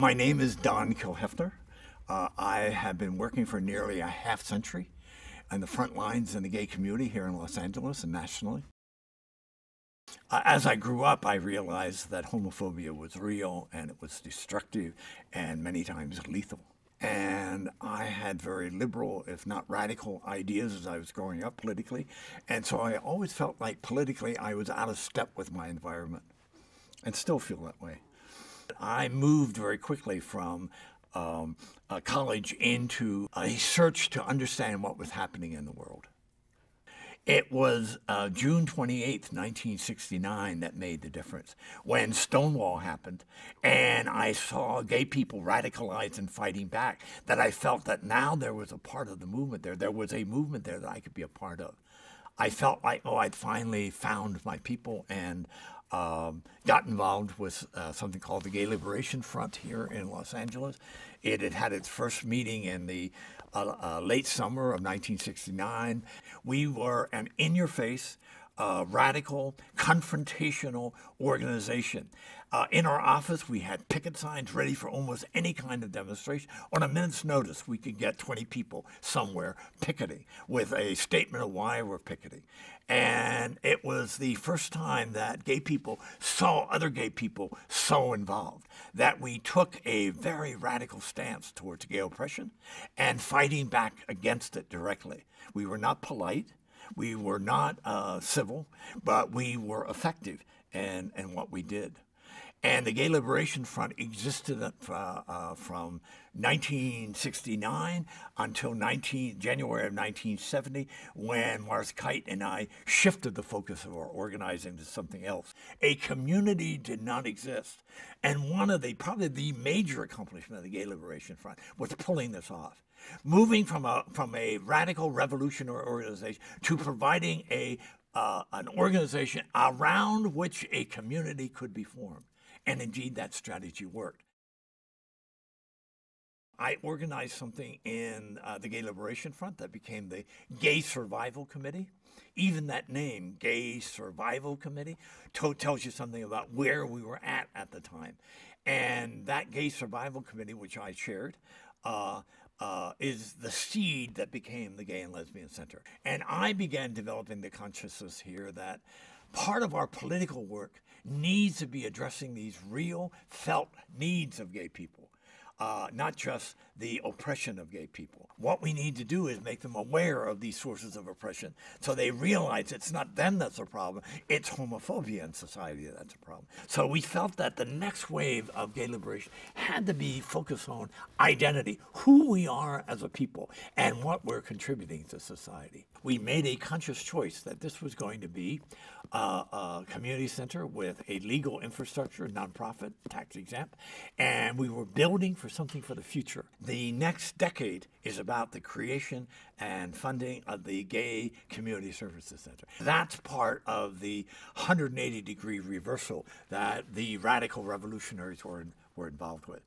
My name is Don Kilhefner. I have been working for nearly a half century on the front lines in the gay community here in Los Angeles and nationally. As I grew up, I realized that homophobia was real and it was destructive and many times lethal. And I had very liberal, if not radical, ideas as I was growing up politically. And so I always felt like politically I was out of step with my environment and still feel that way. I moved very quickly from college into a search to understand what was happening in the world. It was June 28th, 1969 that made the difference when Stonewall happened and I saw gay people radicalized and fighting back, that I felt that now there was a part of the movement there. There was a movement there that I could be a part of. I felt like, I'd finally found my people and got involved with something called the Gay Liberation Front here in Los Angeles. It had had its first meeting in the late summer of 1969. We were an in-your-face, radical, confrontational organization. In our office, we had picket signs ready for almost any kind of demonstration. On a minute's notice, we could get 20 people somewhere picketing with a statement of why we're picketing. And it was the first time that gay people saw other gay people so involved, that we took a very radical stance towards gay oppression and fighting back against it directly. We were not polite. We were not civil, but we were effective in what we did. And the Gay Liberation Front existed from 1969 until January of 1970, when Mars Kite and I shifted the focus of our organizing to something else. A community did not exist. And one of probably the major accomplishment of the Gay Liberation Front was pulling this off. Moving from a radical revolutionary organization to providing an organization around which a community could be formed. And indeed, that strategy worked. I organized something in the Gay Liberation Front that became the Gay Survival Committee. Even that name, Gay Survival Committee, tells you something about where we were at the time. And that Gay Survival Committee, which I chaired, is the seed that became the Gay and Lesbian Center. And I began developing the consciousness here that part of our political work needs to be addressing these real, felt needs of gay people, not just the oppression of gay people. What we need to do is make them aware of these sources of oppression so they realize it's not them that's a problem, it's homophobia in society that's a problem. So we felt that the next wave of gay liberation had to be focused on identity, who we are as a people, and what we're contributing to society. We made a conscious choice that this was going to be a community center with a legal infrastructure, nonprofit, tax exempt, and we were building for something for the future. The next decade is about the creation and funding of the Gay Community Services Center. That's part of the 180-degree reversal that the radical revolutionaries were involved with.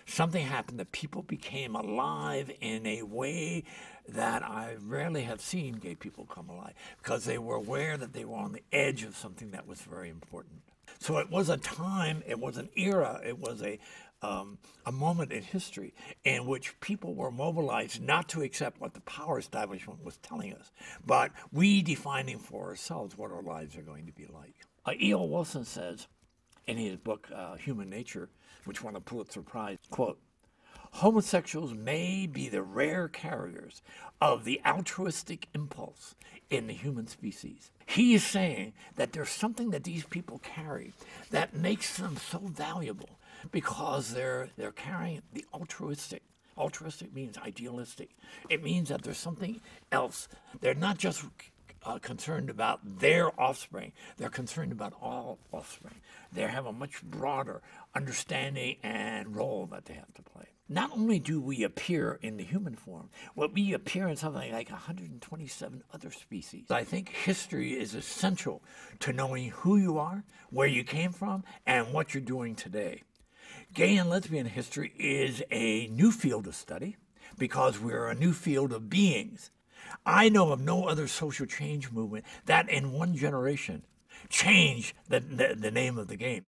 Something happened that people became alive in a way that I rarely have seen gay people come alive, because they were aware that they were on the edge of something that was very important. So it was a time, it was an era, it was a moment in history in which people were mobilized not to accept what the power establishment was telling us, but we defining for ourselves what our lives are going to be like. E.O. Wilson says in his book, Human Nature, which won a Pulitzer Prize, quote, "Homosexuals may be the rare carriers of the altruistic impulse in the human species." He is saying that there's something that these people carry that makes them so valuable because they're carrying the altruistic. Altruistic means idealistic. It means that there's something else. They're not just concerned about their offspring. They're concerned about all offspring. They have a much broader understanding and role that they have to play. Not only do we appear in the human form, but we appear in something like 127 other species. I think history is essential to knowing who you are, where you came from, and what you're doing today. Gay and lesbian history is a new field of study because we're a new field of beings. I know of no other social change movement that in one generation changed the name of the game.